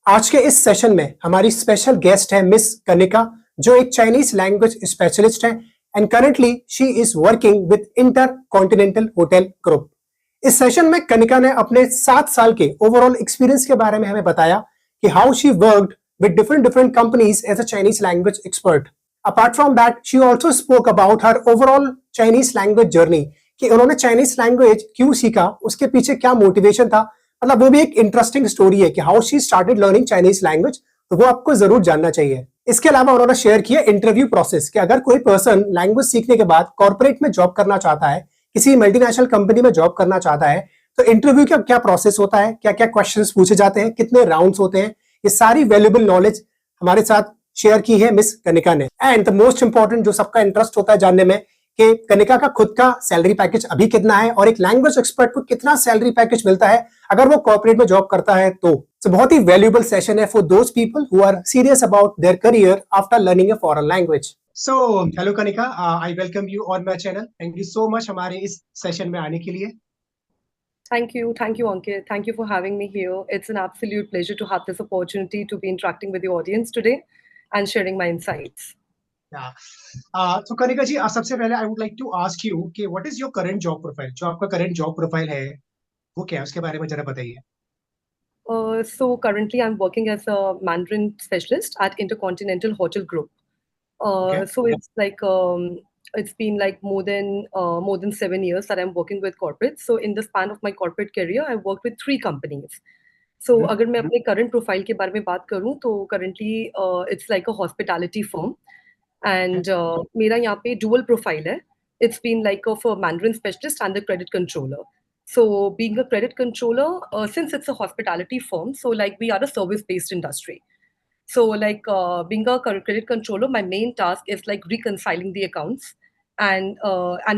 आज के इस सेशन में हमारी स्पेशल गेस्ट है मिस कनिका, जो एक चाइनीज लैंग्वेज स्पेशलिस्ट है and currently she is working with inter continental hotel group. इस सेशन में कनिका ने अपने 7 साल के ओवरऑल एक्सपीरियंस के बारे में हमें बताया कि how she worked with different companies as a Chinese language expert. Apart from that, she also spoke about her overall Chinese language journey कि उन्होंने Chinese language क्यों सीखा, उसके पीछे क्या मोटिवेशन था। मतलब वो भी एक इंटरेस्टिंग स्टोरी है कि how she started learning Chinese language, तो वो आपको जरूर जानना चाहिए। इसके अलावा उन्होंने शेयर किया इंटरव्यू प्रोसेस कि अगर कोई पर्सन लैंग्वेज सीखने के बाद कॉर्पोरेट में जॉब करना चाहता है, किसी मल्टीनेशनल कंपनी में जॉब करना चाहता है, तो इंटरव्यू का क्या प्रोसेस होता है, क्या क्या क्वेश्चंस पूछे जाते हैं, कितने राउंड्स होते हैं, ये सारी वैल्यूएबल नॉलेज हमारे साथ शेयर की है मिस कनिका ने। एंड द मोस्ट इंपॉर्टेंट जो सबका इंटरेस्ट होता है जानने में कि कनिका का खुद का सैलरी पैकेज अभी कितना है और एक लैंग्वेज एक्सपर्ट को कितना सैलरी पैकेज मिलता है अगर वो कॉर्पोरेट में जॉब करता है तो बहुत ही वैल्यूएबल सेशन है for those people who are serious about their career after learning a foreign language. So hello Kanika, I welcome you on my channel. Thank you so much हमारे इस सेशन में आने के लिए। Thank you, Ankit. Thank you for having me here. It's an absolute pleasure to have this opportunity to be interacting with the audience today and sharing my insights. तो कनिका जी, सबसे पहले I would like to ask you कि what is your current job profile. जो आपका current job profile है वो क्या है, उसके बारे में जरा बताइए। So currently I'm working as a Mandarin specialist at Intercontinental Hotel Group. So it's like it's been like more than 7 years that I'm working with corporates. So in the span of my corporate career, I've worked with 3 companies. So अगर मैं अपने current profile के बारे में बात करूँ तो currently it's like a hospitality firm and मेरा यहाँ पे dual profile है. It's been like of a Mandarin specialist and the credit controller. So being a credit controller, since it's a hospitality firm, so like we are a service-based industry. So like being a credit controller, my main task is like reconciling the accounts and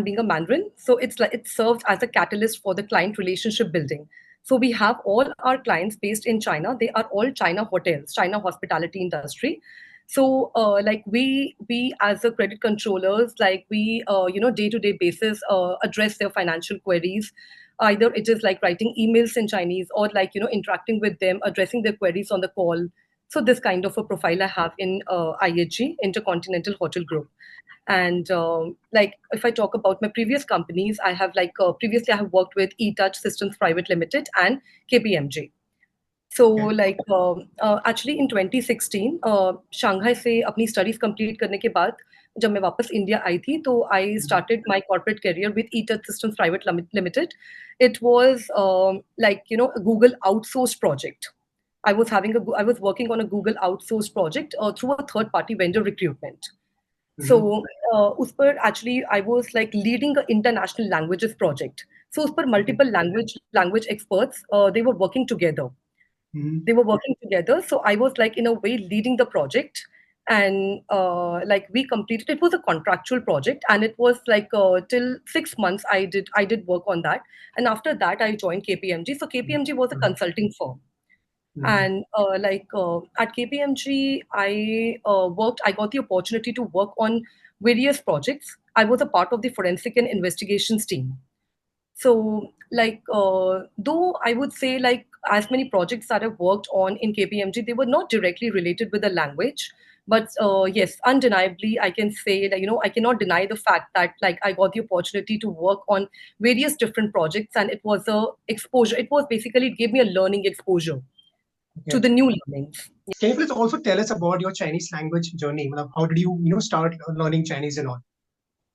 being a Mandarin. So it's like it serves as a catalyst for the client relationship building. So we have all our clients based in China. They are all China hotels, China hospitality industry. So like we as a credit controllers, like we day to day basis address their financial queries. Either it is like writing emails in Chinese or like interacting with them, addressing their queries on the call. So this kind of a profile I have in IHG, Intercontinental Hotel Group. And like if I talk about my previous companies, I have like previously I have worked with eTouch Systems Private Limited and KPMG. So like actually in 2016 Shanghai से अपनी studies complete करने के बाद जब मैं वापस India I थी तो I started my corporate career with eTouch Systems Private Limited. It was like a Google outsourced project. I was working on a Google outsourced project through a third party vendor recruitment. So उस पर actually I was like leading an international languages project. So उस पर multiple language experts they were working together. They were working together. So I was like in a way leading the project. And like we completed, it was a contractual project and it was like till 6 months I did work on that. And after that I joined KPMG. So KPMG was a consulting firm. And like at KPMG, I got the opportunity to work on various projects. I was a part of the forensic and investigations team. So like though I would say like as many projects that I've worked on in KPMG, they were not directly related with the language. But yes, undeniably, I can say that, I cannot deny the fact that like I got the opportunity to work on various different projects and it was a exposure. It was basically, it gave me a learning exposure to the new learnings. Can you please also tell us about your Chinese language journey? How did you start learning Chinese and all?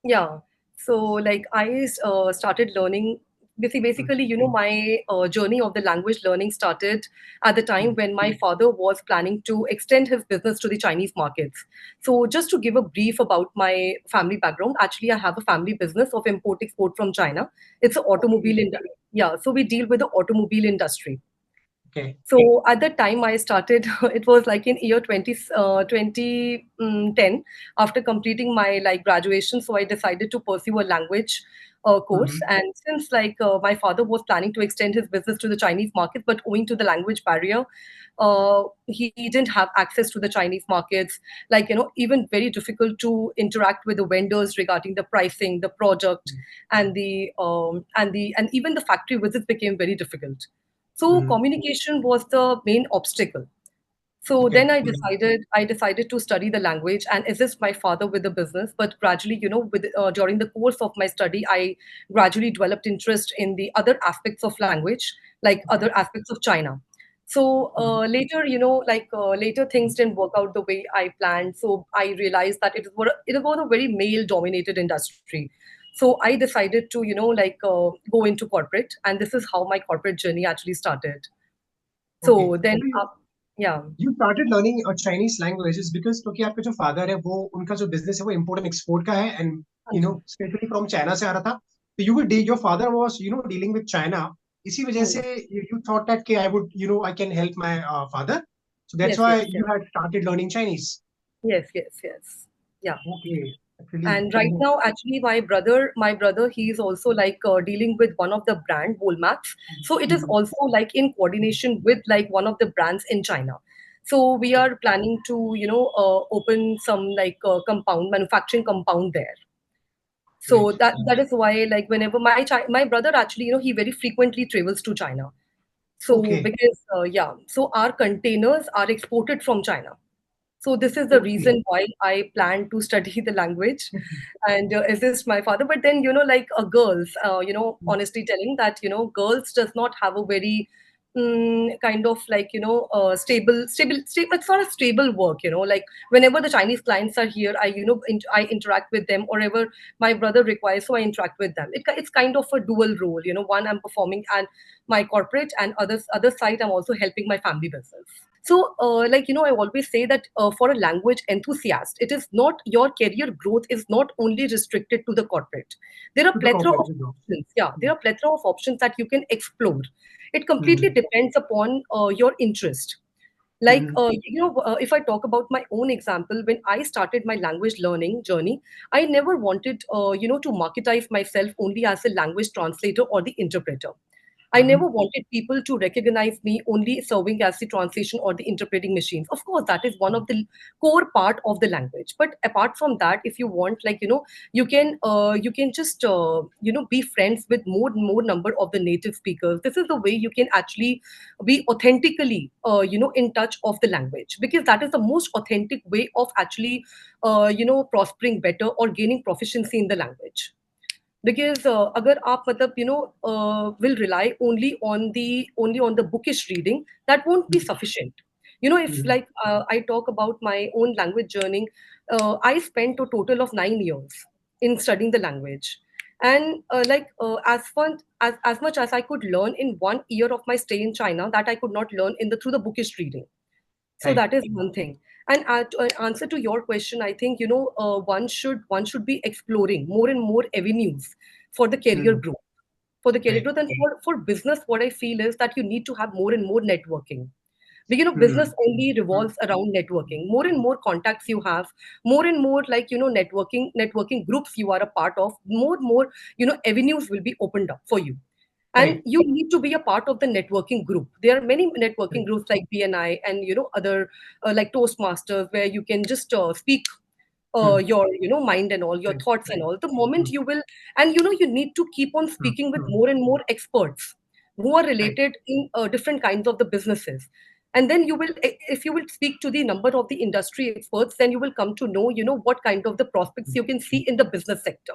Yeah. So like I started learning basically, my journey of the language learning started at the time when my father was planning to extend his business to the Chinese markets. So just to give a brief about my family background, actually I have a family business of import export from China. It's an automobile industry. Yeah. So we deal with the automobile industry. Okay. So at that time I started, it was like in year 2010, after completing my like graduation. So I decided to pursue a language course. And since like my father was planning to extend his business to the Chinese market, but owing to the language barrier, he didn't have access to the Chinese markets. Like, even very difficult to interact with the vendors regarding the pricing, the product, and and even the factory visits became very difficult. So communication was the main obstacle. So Okay. then I decided to study the language and assist my father with the business. But gradually, with during the course of my study, I gradually developed interest in the other aspects of language, like other Okay. aspects of China. So Mhm. later, later things didn't work out the way I planned. So I realized that it was a very male-dominated industry. So I decided to, go into corporate, and this is how my corporate journey actually started. Okay. So then, So yeah. you started learning a Chinese languages because क्योंकि आपके जो father है वो उनका जो business है वो import and export का है and especially from China से आ रहा था. So your father was dealing with China. इसी वजह Hmm. से you thought that I would I can help my father. So that's Yes, why yes, yes. you had started learning Chinese. Yes, yes, yes. Yeah. Okay. Actually, And right now, actually, my brother, he is also like dealing with one of the brand, Woolmax. So it is Mhm. also like in coordination with like one of the brands in China. So we Okay. are planning to, open some like manufacturing compound there. So Great. that is why like whenever my brother actually, he very frequently travels to China. So Okay. because so our containers are exported from China. So this is the Okay. reason why I plan to study the language and assist my father. But then, like girls, honestly telling that, girls does not have a very kind of like, stable. It's not a stable work, like whenever the Chinese clients are here, I interact with them, or ever my brother requires, so I interact with them. It's kind of a dual role, one I'm performing and my corporate, and other side I'm also helping my family business. So, I always say that for a language enthusiast, it is not your career growth is not only restricted to the corporate. There are To the plethora corporate of job. options. Yeah, there are plethora of options that you can explore. It completely Mm-hmm. depends upon your interest. Like, Mm-hmm. if I talk about my own example, when I started my language learning journey, I never wanted, to marketize myself only as a language translator or the interpreter. I never Mm-hmm. wanted people to recognize me only serving as the translation or the interpreting machines. Of course, that is one of the core part of the language. But apart from that, if you want, like you can just be friends with more number of the native speakers. This is the way you can actually be authentically in touch of the language, because that is the most authentic way of actually prospering better or gaining proficiency in the language. Because अगर आप मतलब will rely only on the bookish reading, that won't be sufficient. If Mm-hmm. like I talk about my own language journey, I spent a total of 9 years in studying the language. And as much as I could learn in 1 year of my stay in China, that I could not learn through the bookish reading. So Right. that is one thing. And to answer to your question, I think one should be exploring more and more avenues for the career Mm-hmm. growth. For the career Right. growth and for business, what I feel is that you need to have more and more networking. Because business Mm-hmm. only revolves around networking. More and more contacts you have, more and more like networking groups you are a part of, more avenues will be opened up for you. And Right. you need to be a part of the networking group. There are many networking Right. groups like BNI and other like Toastmasters, where you can just speak Mm-hmm. your mind and all your Right. thoughts and all. The moment Mm-hmm. you will, and you need to keep on speaking with Mm-hmm. more and more experts who are Right. related in different kinds of the businesses. And then you will, if you will speak to the number of the industry experts, then you will come to know what kind of the prospects you can see in the business sector.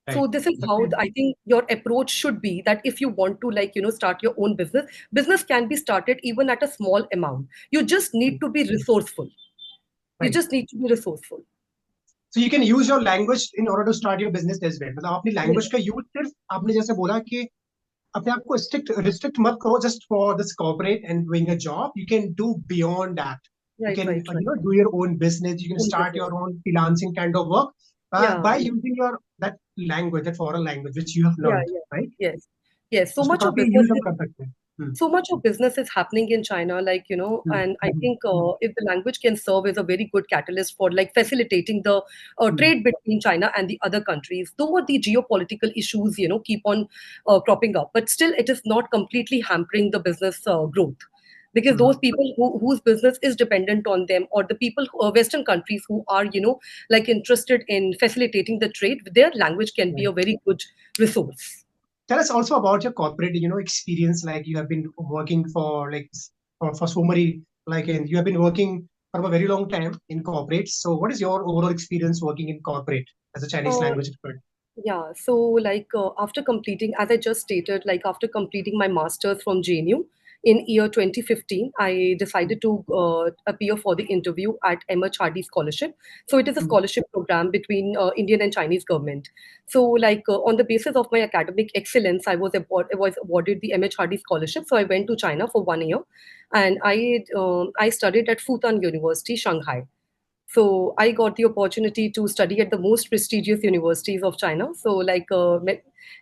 Right. So this is how Okay. I think your approach should be, that if you want to like start your own business can be started even at a small amount. You just need to be resourceful. You Right. just need to be resourceful. So you can use your language in order to start your business as well. मतलब अपनी Yes. language का use सिर्फ आपने जैसे बोला कि अपने आप को restrict मत करो just for this corporate and doing a job. You can do beyond that. You Right, can right, right. do your own business. You can Own start business. your own freelancing kind of work Yeah, by using your that language, that foreign language which you have yeah, learned, yeah. right? Yes. Yes. So उसको much of काफी business use हम is कर सकते हैं. Hmm. so much of business is happening in China, like, Hmm. and I Hmm. think Hmm. if the language can serve as a very good catalyst for like facilitating the Hmm. trade between China and the other countries, though the geopolitical issues, keep on cropping up, but still it is not completely hampering the business growth. Because Hmm. those people whose business is dependent on them, or the people Western countries who are, like interested in facilitating the trade, their language can be Right. a very good resource. Tell us also about your corporate, experience. Like you have been working for like for so many like you have been working for a very long time in corporate. So what is your overall experience working in corporate as a Chinese Uh, language expert? Yeah, so like after completing, as I just stated, like after completing my master's from JNU in year 2015, I decided to appear for the interview at MH Hardy Scholarship. So it is a Mm, scholarship program between Indian and Chinese government. So like on the basis of my academic excellence, I was awarded the MH Hardy Scholarship. So I went to China for 1 year, and I studied at Fudan University, Shanghai. So I got the opportunity to study at the most prestigious universities of China. So like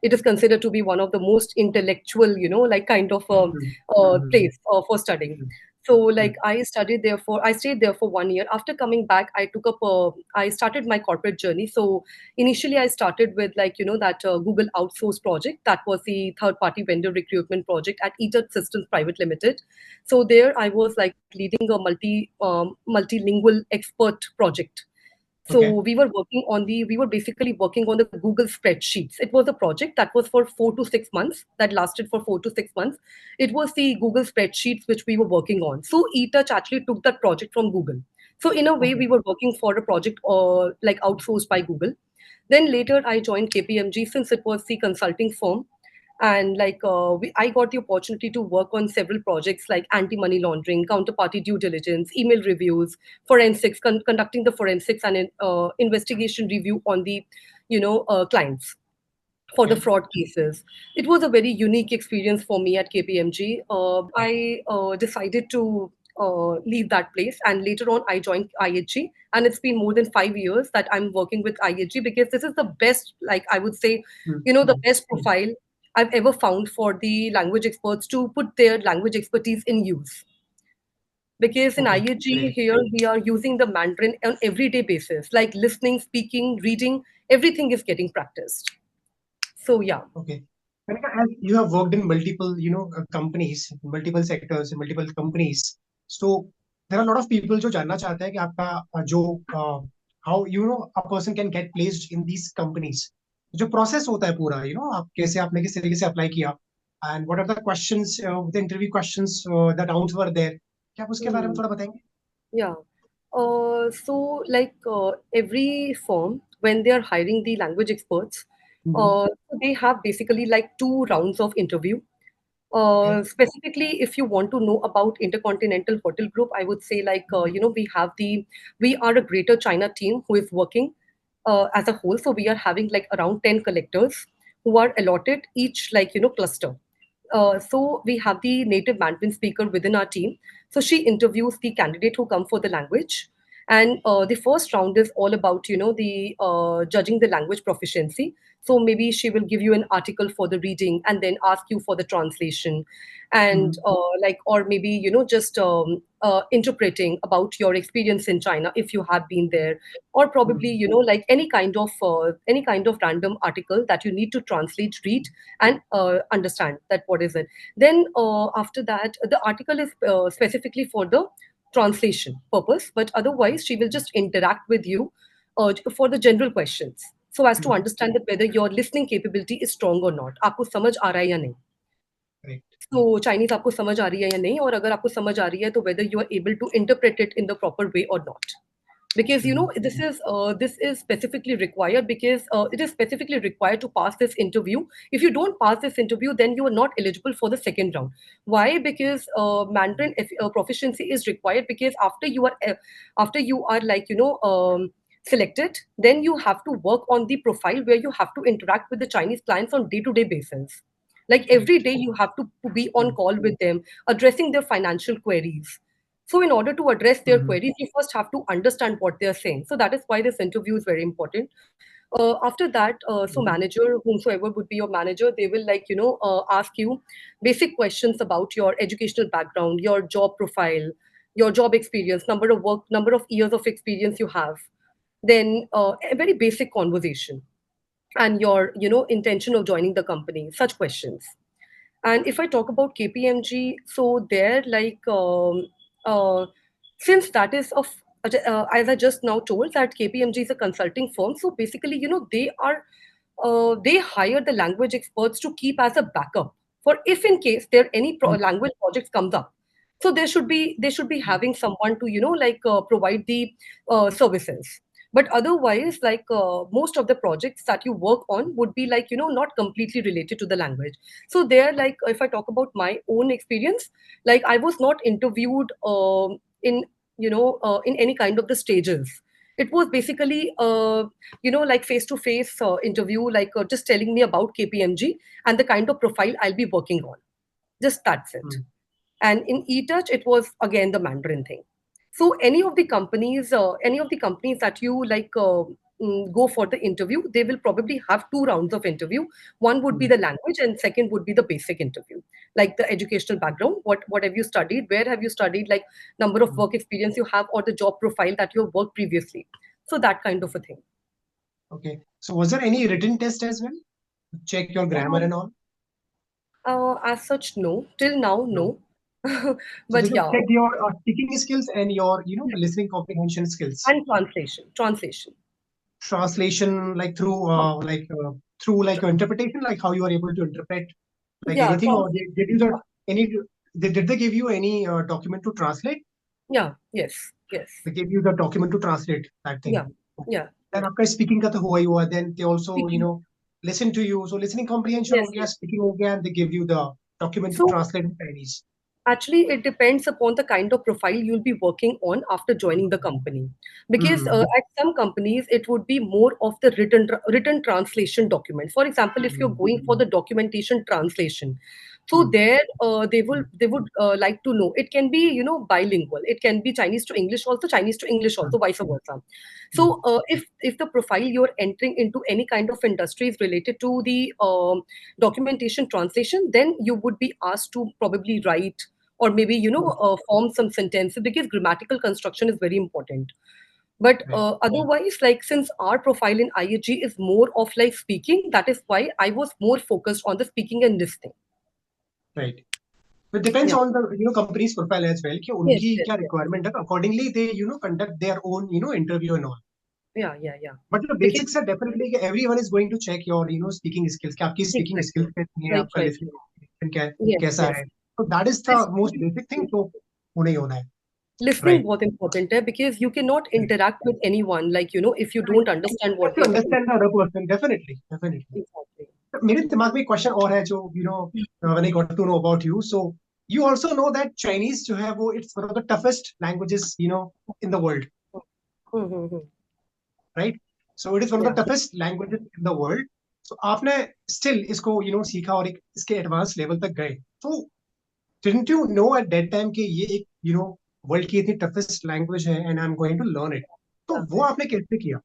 it is considered to be one of the most intellectual, like kind of mm, mm, place for studying. mm, So mm, like I stayed there for 1 year. After coming back, I started my corporate journey. So initially I started with like, that Google outsource project. That was the third party vendor recruitment project at Eaton Systems Private Limited. So there I was like leading a multilingual expert project. okay. So we were basically working on the Google spreadsheets. It was a project that was for 4 to 6 months, that lasted for 4 to 6 months. It was the Google spreadsheets which we were working on. So eTouch actually took that project from Google. So in a way, Okay. we were working for a project like outsourced by Google. Then later I joined KPMG since it was the consulting firm. And like I got the opportunity to work on several projects like anti-money laundering, counterparty due diligence, email reviews, forensics, conducting the forensics and investigation review on the, clients for the Okay. fraud cases. It was a very unique experience for me at KPMG. I decided to leave that place, and later on, I joined IHG. And it's been more than 5 years that I'm working with IHG because this is the best, like I would say, Mm, the mm, best mm. profile I've ever found for the language experts to put their language expertise in use. Because in Okay. IHG Great. here, we are using the Mandarin on everyday basis, like listening, speaking, reading, everything is getting practiced. So yeah. Okay. Kanika, as you have worked in multiple, companies, multiple sectors, multiple companies. So there are a lot of people जो जानना चाहते हैं कि आपका जो how a person can get placed in these companies. जो process होता है पूरा, आप कैसे आपने किस तरीके से apply किया, and what are the questions, the interview questions, the rounds were there. क्या आप उसके बारे में Hmm. थोड़ा बताएंगे? Yeah. So like every firm, when they are hiring the language experts, Mm-hmm. they have basically like 2 rounds of interview. Okay. Specifically, if you want to know about Intercontinental Hotel Group, I would say like we are a Greater China team who is working as a whole. So we are having like around 10 collectors who are allotted each like cluster. So we have the native Mandarin speaker within our team. So she interviews the candidate who come for the language. And the first round is all about the judging the language proficiency. So maybe she will give you an article for the reading and then ask you for the translation, and Mm-hmm. like, or maybe just interpreting about your experience in China if you have been there, or probably Mm-hmm. like any kind of random article that you need to translate, read, and understand that what is it. Then after that, the article is specifically for the translation purpose, but otherwise she will just interact with you for the general questions, so as to Mm-hmm. understand that whether your listening capability is strong or not. आपको समझ आ रहा है या नहीं? Correct. तो Chinese आपको समझ आ रही है या नहीं, और अगर आपको समझ आ रही है तो whether you are able to interpret it in the proper way or not. Because Mm-hmm. this is specifically required, because it is specifically required to pass this interview. If you don't pass this interview, then you are not eligible for the second round. Why? Because proficiency is required, because after you are like selected, then you have to work on the profile where you have to interact with the Chinese clients on day to day basis. Like every Correct. day you have to be on Mm-hmm. call with them, addressing their financial queries. So in order to address their Mm-hmm. queries, you first have to understand what they're saying. So that is why this interview is very important. After that, so Mm-hmm. manager, whomsoever would be your manager, they will like ask you basic questions about your educational background, your job profile, your job experience, number of years of experience you have. Then a very basic conversation, and your intention of joining the company. Such questions. And if I talk about KPMG, so they're like, since that is of, as I just now told, that KPMG is a consulting firm. So basically, they hire the language experts to keep as a backup for if in case there any language projects comes up. So they should be having someone to provide the services. But otherwise, most of the projects that you work on would be not completely related to the language. So there, like if I talk about my own experience, like I was not interviewed in in any kind of the stages. It was basically like face to face interview, just telling me about KPMG and the kind of profile I'll be working on. Just that's it. Hmm. And in eTouch, it was again the Mandarin thing. So any of the companies that you go for the interview, they will probably have two rounds of interview. One would be Hmm. the language, and second would be the basic interview, like the educational background. What have you studied? Where have you studied? Like number of Hmm. work experience you have, or the job profile that you have worked previously. So that kind of a thing. Okay. So was there any written test as well? Check your grammar and all? As such, no. Till now, No. no. So they But just yeah, check your speaking skills and your, listening comprehension skills. and translation. Translation, like Um, through like your interpretation, like how you are able to interpret like Yeah, anything, or translate. did you the any did they give you any document to translate? Yeah, yes, yes. They gave you the document to translate that thing. Yeah, yeah, Then yeah. आपका speaking का तो हुआ ही हुआ. Then they also, Speaking. listen to you. So listening comprehension Yes, हो गया, yes. speaking हो गया, and they give you the document to So translate in Chinese. actually, it depends upon the kind of profile you'll be working on after joining the company. Because Hmm. at some companies, it would be more of the written translation document. For example, if you're Hmm. going for the documentation translation, so Hmm. there they would like to know. It can be bilingual. It can be Chinese to English also, Chinese to English Hmm. also, vice versa. Hmm. So if the profile you're entering into any kind of industry is related to the documentation translation, then you would be asked to probably write, or maybe Hmm. form some sentences, because grammatical construction is very important. But Right. otherwise, like since our profile in IHG is more of like speaking, that is why I was more focused on the speaking and listening. Right. It depends Yeah. on the company's profile as well कि Yes, उनकी yes, क्या yes. requirement है. Accordingly they conduct their own interview and all. Yeah, yeah, yeah. But the Because basics are definitely कि everyone is going to check your speaking skills कि आपकी speaking exactly. skills कैसी है, Right, आपका right, listening right. comprehension क्या Yes, कैसा yes. है. So that is the most basic thing. So होना ही होना है. Listening Right. बहुत important है, because you cannot Right. interact with anyone, like if you Correct. don't understand You have what to they are saying. understand the other person. Definitely. Definitely. Exactly. मेरे दिमाग में एक question और है जो when I got to know about you. So you also know that Chinese जो है वो it's one of the toughest languages in the world, Mm-hmm. right? So it is one of Yeah. the toughest languages in the world. So आपने still इसको सीखा और एक इसके advance level तक गए. So didn't you know at that time कि ये एक वर्ल्ड की इतनी toughest language है and I'm going to learn it. तो Yeah. वो आपने कैसे किया?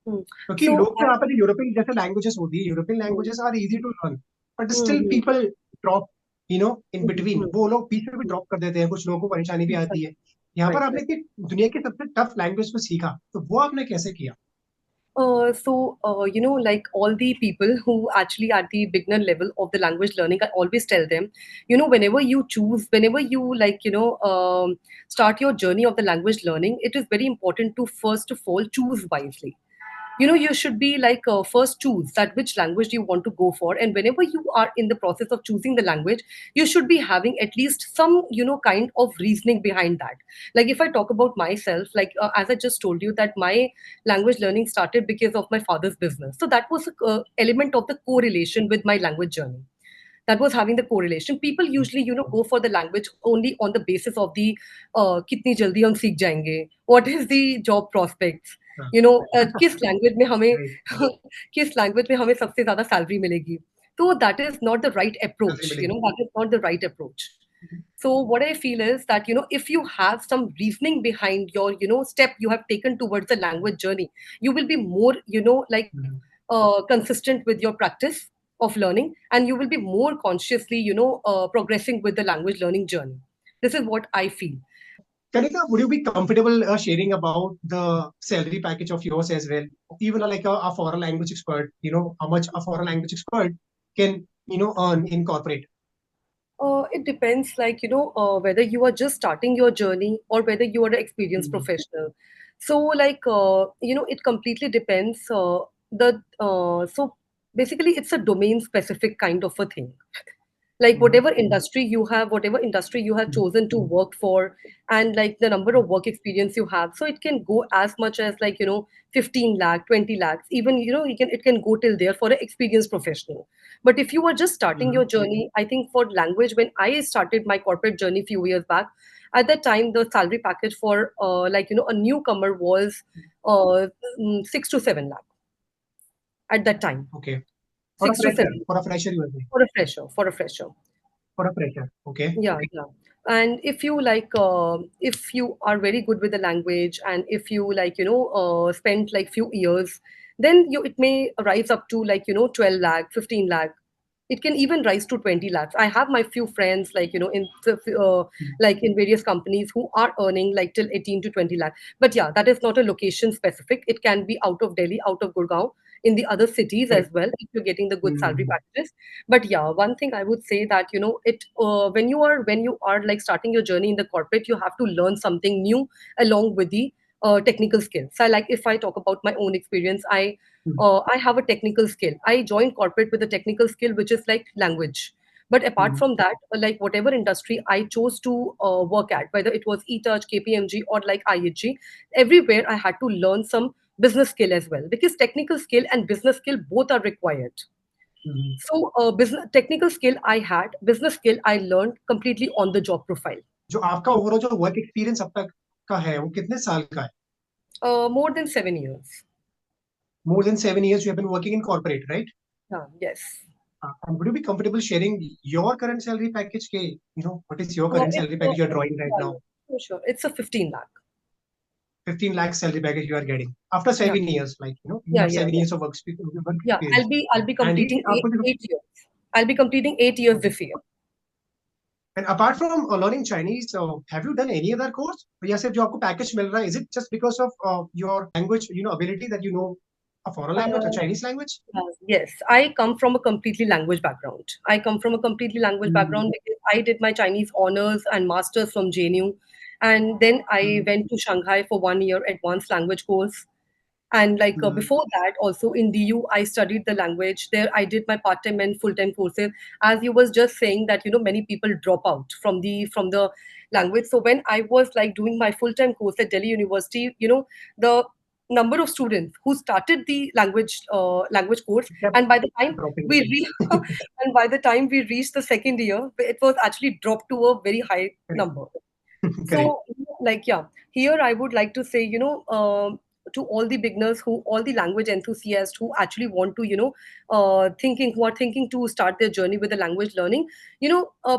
Mm. क्योंकि So लोग तो यहाँ पर यूरोपियन जैसे लैंग्वेजेस होती है, European languages are easy to learn, but still mm-hmm. People drop in between. Mm-hmm. वो लोग बीच में भी ड्रॉप कर देते हैं, कुछ लोगों को परेशानी भी आती है. Exactly. यहाँ पर Right, आपने right. इतनी दुनिया की सबसे टफ लैंग्वेज को सीखा, तो वो आपने कैसे किया? Like all the people who actually at the beginner level of the language learning, I always tell them, whenever you start your journey of the language learning, it is very important to first of all choose wisely. You should be first choose that which language you want to go for, and whenever you are in the process of choosing the language, you should be having at least some kind of reasoning behind that. Like if I talk about myself, as I just told you, that my language learning started because of my father's business, so that was a element of the correlation with my language journey. That was having the correlation. People usually go for the language only on the basis of the kitni jaldi hum seekh jayenge, what is the job prospects, किस language में हमें right. किस language में हमें सबसे ज्यादा salary मिलेगी. So that is not the right approach. Salary मिलेगी. That is not the right approach. So what I feel is that if you have some reasoning behind your step you have taken towards the language journey, you will be more consistent with your practice of learning, and you will be more consciously progressing with the language learning journey. This is what I feel. Kanika, would you be comfortable sharing about the salary package of yours as well? Even like a foreign language expert, how much a foreign language expert can, earn in corporate? It depends, whether you are just starting your journey or whether you are an experienced Hmm. professional. So, it completely depends. So basically, it's a domain specific kind of a thing. like Mhm. whatever industry you have Mhm. chosen to work for, and like the number of work experience you have, so it can go as much as like 15 lakh, 20 lakhs, even it can go till there for an experienced professional. But if you are just starting Mhm. your journey, I think for language, when I started my corporate journey few years back, at that time the salary package for a newcomer was 6 to 7 lakh at that time. Okay. For a 6 to fresher, 7 for a fresher, you are saying. for a fresher. For a fresher. Okay. Yeah, yeah. And if you if you are very good with the language, and if you spend like few years, then it may rise up to 12 lakh, 15 lakh. It can even rise to 20 lakhs. I have my few friends Mhm. like in various companies who are earning like till 18 to 20 lakh. But yeah, that is not a location specific. It can be out of Delhi, out of Gurgaon, in the other cities as Correct. well, if you're getting the good salary Mhm. packages. But yeah, one thing I would say that it when you are like starting your journey in the corporate, you have to learn something new along with the technical skills. So like if I talk about my own experience, Mhm. I have a technical skill. I joined corporate with a technical skill, which is like language. But apart Mhm. from that, like whatever industry I chose to work at, whether it was eTouch, KPMG, or like IHG, everywhere I had to learn some business skill as well, because technical skill and business skill both are required. Mhm. So, business technical skill I had, business skill I learned completely on the job profile. जो आपका overall जो work experience अब तक का है वो कितने साल का है? More than 7 years. More than 7 years you have been working in corporate, right? Yeah, yes. And would you be comfortable sharing your current salary package? What is your current It's salary package you're drawing right yeah, now? yeah, sure, sure. It's a 15 lakh. 15 lakh salary package you are getting after Yeah, 7 years. You yeah, have yeah, seven yeah. years of work Yeah, experience. I'll be And completing ये आपको eight years. I'll be completing 8 years okay. this year. And apart from learning Chinese, have you done any other course? या सिर्फ जो आपको package मिल रहा है, is it just because of your language, ability that you know a foreign language, a Uh, Chinese language? yes, I come from a completely language background. I come from a completely language Mm, background because I did my Chinese honors and masters from JNU, and then I mm, went to Shanghai for 1 year advanced language course. And mm, before that, also in DU, I studied the language. There, I did my part-time and full-time courses. As you was just saying that many people drop out from the language. So when I was like doing my full-time course at Delhi University, the number of students who started the language course, kept and by the time dropping. and by the time we reached the second year, it was actually dropped to a very high Correct. number. Correct. So, yeah, here I would like to say, to all the beginners, all the language enthusiasts who actually want to, who are thinking to start their journey with the language learning,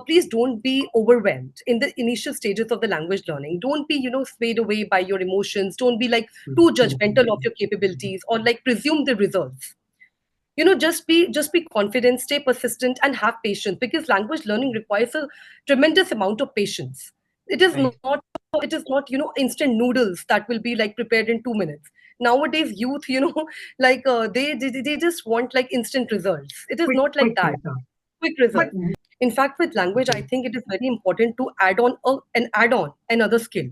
please don't be overwhelmed in the initial stages of the language learning. Don't be, swayed away by your emotions. Don't be like Mm, too mm, judgmental of your capabilities, or like presume the results. Just be confident, stay persistent, and have patience, because language learning requires a tremendous amount of patience. it is right. not it is not instant noodles that will be like prepared in 2 minutes. Nowadays youth, they just want like instant results. It is Quick, not like quick that. things. Quick But results. In fact, with language, I okay. think it is very important to add on another skill.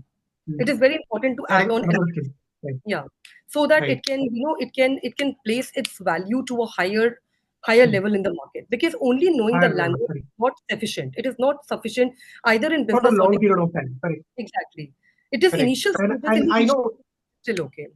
Mm, It is very important to add on another skill. Right. yeah, so that Right. it can place its value to a higher Mm. level in the market, because only knowing the Higher level. language Correct. is not sufficient. It is not sufficient either in Not a business or long tech. period of time. Correct. Exactly. It is Correct. initial And stages. In and the I initial know, still okay.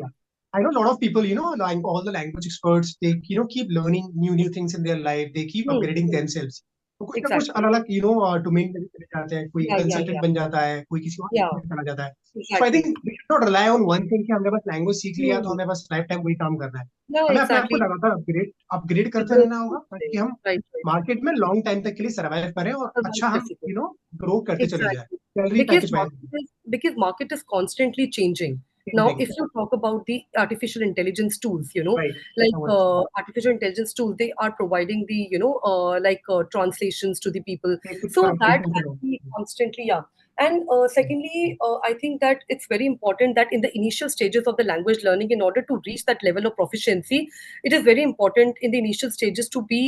yeah, I know a lot of people, like all the language experts, they keep learning new things in their life. They keep Hmm, upgrading hmm. themselves. तो कुछ ना कुछ Exactly. अलग अलग domain में चले जाते हैं. कोई Yeah, yeah, कंसल्टेंट yeah, बन जाता है, कोई किसी और yeah. में चला जाता है. So I Exactly. think we should not rely on one thing कि हमने बस लैंग्वेज सीख लिया तो Hmm. हमें बस लाइफ टाइम वही काम करना है. Yeah, हमें अपने आप को exactly. लगातार अपग्रेड अपग्रेड The करते growth रहना I होगा would say. ताकि हम Right, right. मार्केट में लॉन्ग टाइम तक के लिए सर्वाइव करें और Survive अच्छा हम difficult. ग्रो करते चले जाए Exactly. Salary Because package wise. market is constantly changing. Now, changing. if you talk about the artificial intelligence tools, right. like artificial intelligence tools, they are providing the, translations to the people. Basic So that translation can करो. be constantly, yeah. And secondly, I think that it's very important that in the initial stages of the language learning, in order to reach that level of proficiency, it is very important in the initial stages to be,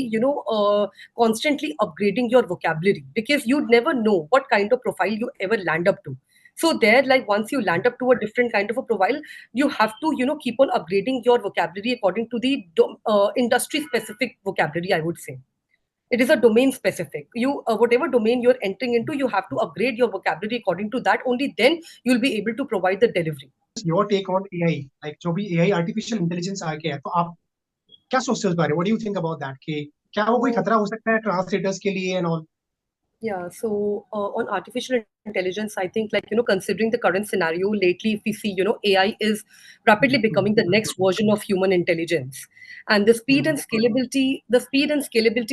constantly upgrading your vocabulary, because you'd never know what kind of profile you ever land up to. So there, like once you land up to a different kind of a profile, you have to keep on upgrading your vocabulary according to the industry specific vocabulary, I would say. It is a domain specific. You whatever domain you're entering into, you have to upgrade your vocabulary according to that. Only then you'll be able to provide the delivery. Your take on AI, like जो भी AI artificial intelligence आ गया है, तो आप क्या सोचते हो इस बारे में? What do you think about that, कि क्या वो कोई Uh, खतरा हो सकता है ट्रांसलेटर्स के लिए and all? Yeah, so on artificial intelligence, I think, like, considering the current scenario lately, if we see, AI is rapidly becoming the next version of human intelligence. And the speed and scalability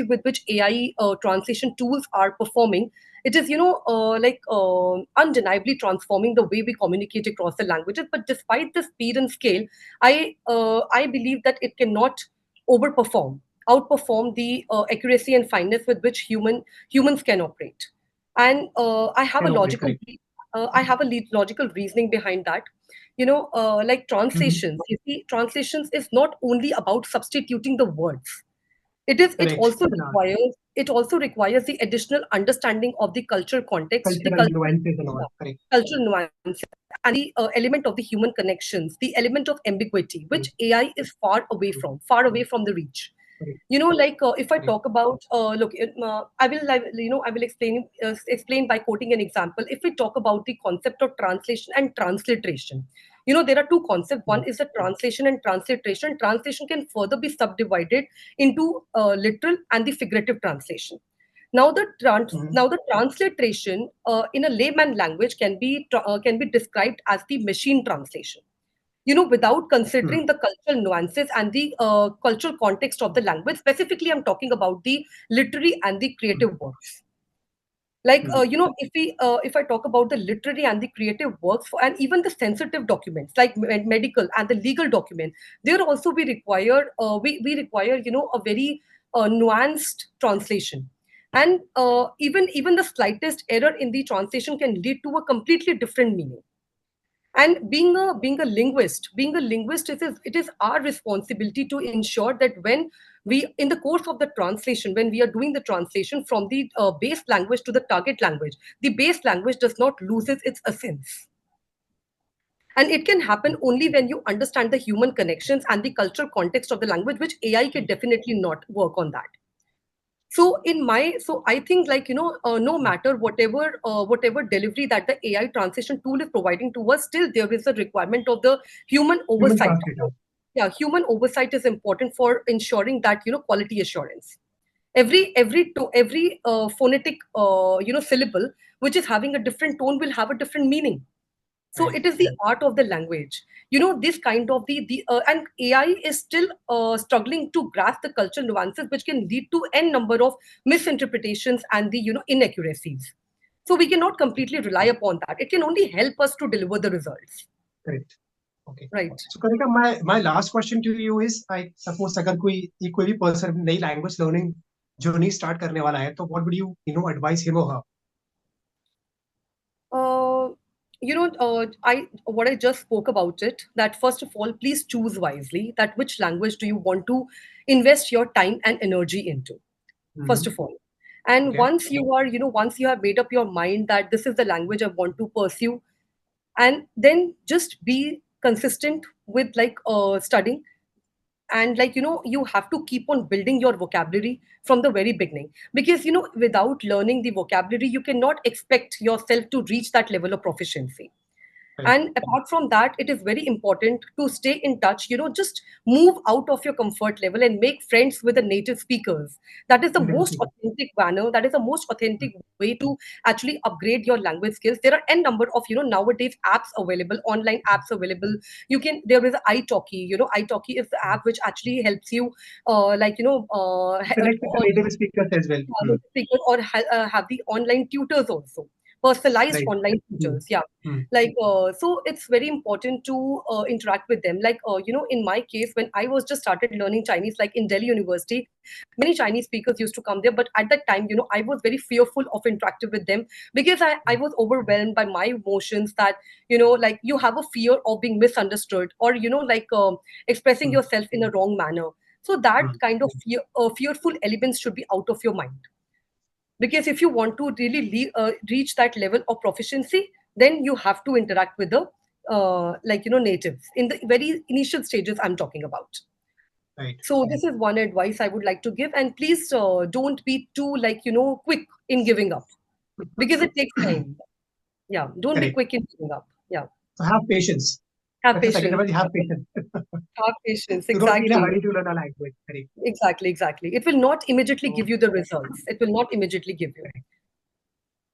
with which AI translation tools are performing, it is, undeniably transforming the way we communicate across the languages. But despite the speed and scale, I believe that it cannot overperform outperform the accuracy and fineness with which humans can operate. And can operate, correct. I have a logical reasoning behind that. Like translations. You see, translations is not only about substituting the words. Correct. It also requires the additional understanding of the cultural context, the cultural nuances and all, correct. cultural nuances, and the element of the human connections, the element of ambiguity, which AI is far away from the reach. Correct. Like if I correct. talk about, look, I will explain by quoting an example. If we talk about the concept of translation and transliteration, there are two concepts. One is the translation and transliteration. Translation can further be subdivided into literal and the figurative translation. Now the transliteration in a layman language can be described as the machine translation. Without considering the cultural nuances and the cultural context of the language. Specifically, I'm talking about the literary and the creative works. Like if I talk about the literary and the creative works and even the sensitive documents like medical and the legal document, there also we require a very nuanced translation. And even the slightest error in the translation can lead to a completely different meaning. And being a linguist, it is our responsibility to ensure that when we in the course of the translation, when we are doing the translation from the base language to the target language, the base language does not loses its essence. And it can happen only when you understand the human connections and the cultural context of the language, which AI can definitely not work on that. So I think, like, no matter whatever delivery that the AI translation tool is providing to us, still there is a requirement of the human human oversight. Translator. Yeah, human oversight is important for ensuring that quality assurance. Every phonetic syllable which is having a different tone will have a different meaning. So right. it is the art of the language. This kind of the and AI is still struggling to grasp the cultural nuances, which can lead to n number of misinterpretations and the inaccuracies. So we cannot completely rely upon that. It can only help us to deliver the results. Correct. Okay. Right. So Kanika, my last question to you is, I suppose अगर कोई भी person नई language learning journey start करने वाला है, तो what would you advice him और हर? Uh, I what I just spoke about it. That first of all, please choose wisely. That which language do you want to invest your time and energy into? First of all, and okay. once you have made up your mind that this is the language I want to pursue, and then just be consistent with like studying. And like you have to keep on building your vocabulary from the very beginning, because without learning the vocabulary you cannot expect yourself to reach that level of proficiency. Correct. And apart from that, it is very important to stay in touch, just move out of your comfort level and make friends with the native speakers. That is the most authentic manner, that is the most authentic way to actually upgrade your language skills. There are n number of nowadays apps available, online apps available. There is italki. Italki is the app which actually helps you like connect with native speakers as well. speakers, or have the online tutors also, personalized right. online tutors. Yeah, like so it's very important to interact with them. Like in my case, when I was just started learning Chinese, like in Delhi University, many Chinese speakers used to come there, but at that time, I was very fearful of interacting with them, because I was overwhelmed by my emotions, that like you have a fear of being misunderstood, or like expressing yourself in a wrong manner. So that kind of fearful elements should be out of your mind, because if you want to really reach that level of proficiency, then you have to interact with the natives in the very initial stages I'm talking about. Right. So this is one advice I would like to give. And please don't be too quick in giving up, because it takes time. Yeah, don't be Correct. quick in giving up. Yeah, So have patience. have That's the second patience. word. Have patience. Have patience. So don't be in a Exactly. hurry to learn a language. Correct. Exactly. It will not immediately So, give you the results. It will not immediately give you. correct.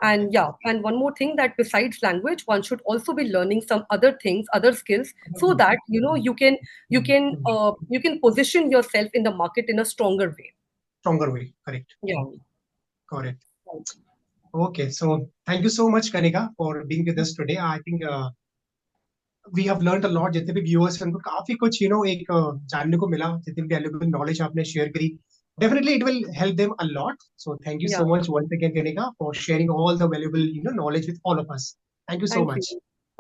And yeah, and one more thing, that besides language, one should also be learning some other things, other skills, so that you can position yourself in the market in a stronger way. Stronger way. Correct. Yeah. Correct. Right. Okay. So thank you so much, Kanika, for being with us today. I think we have learned a lot. जितने भी viewers हैं उनको काफी कुछ एक जानने को मिला. जितनी भी valuable knowledge आपने share करी. Definitely it will help them a lot. So thank you Yeah. so much once again, Kanika, for sharing all the valuable knowledge with all of us. Thank you so Thank you. much.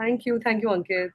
Thank you. Thank you, Ankit.